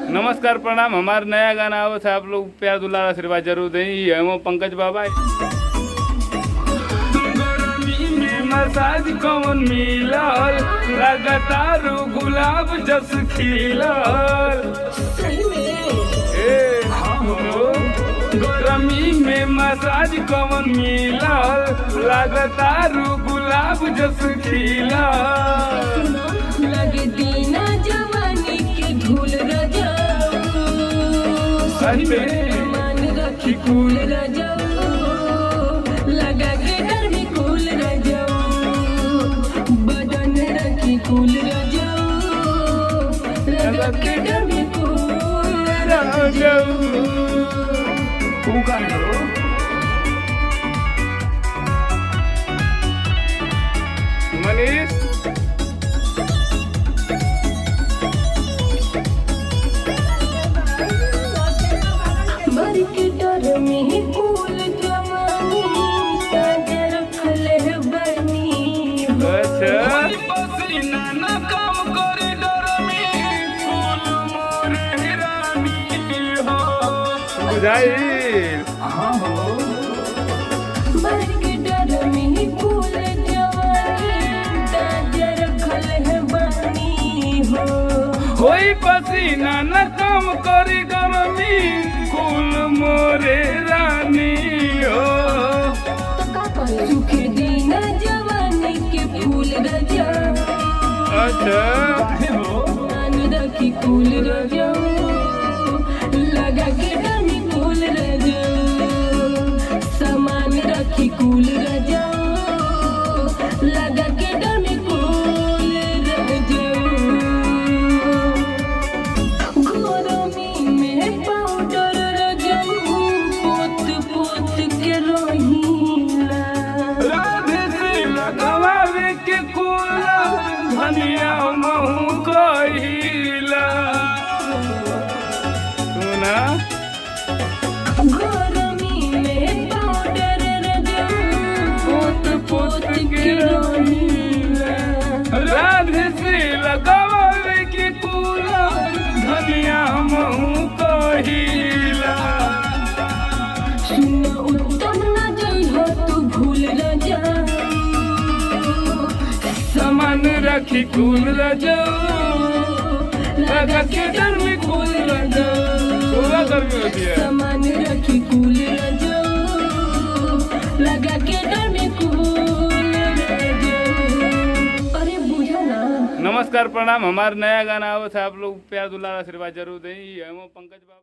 नमस्कार प्रणाम। हमारा नया गाना आओ था, आप लोग प्यार दुलार आशीर्वाद जरूर दें। हम पंकज बाबा। मसाज कौन मिलल लगातार गुलाब जस खिलल। गरमी में मसाज कौन मिलल लगातार गुलाब जस खिलल। लगे दीना जवानी के धूल रजाऊ, मान रखी कूल रजाऊ, लगा के डर में कूल रजाऊ, बदन रखी कूल रजाऊ, लगा के डर में कूल रजाऊ। मनीष मर के डर में कूल जवानी ताजा रखले बनी। पसीना न काम करे डर में फूल मोरे रानी हो बुझाइल। मर के डर में कूल जवानी ताजा रखले बनी हो। कोई पसीना न काम करी गरमी फूल मोरे रानी हो। सूखे दीना जवानी के फूल रजा, मान रखी कूल रजा, लगा के डर में कूल रजा, सामान रखी कूल रजा, लगा के डर में कूल रजा। गरमी में पाउडर रजा पोत पोत के रहीला। राधे से लगावे के कोला धनिया महू कहिला। सुना गरमी में पाउडर रजा पोत पोत के रहीला। राधे से लगावे के कोला धनिया महू कहिला। सुन उत्तम न जइहो तू भूल रजा, सामान रखी कूल रजो, लगा के डर में कूल रजो। पूरा गर्मी होती है। सामान रखी कूल रजा, लगा के डर में कूल रजा। अरे बुझा ना। नमस्कार प्रणाम। हमारा नया गाना आओ था, आप लोग प्यार दुलार आशीर्वाद जरूर दें। हम पंकज बाबा।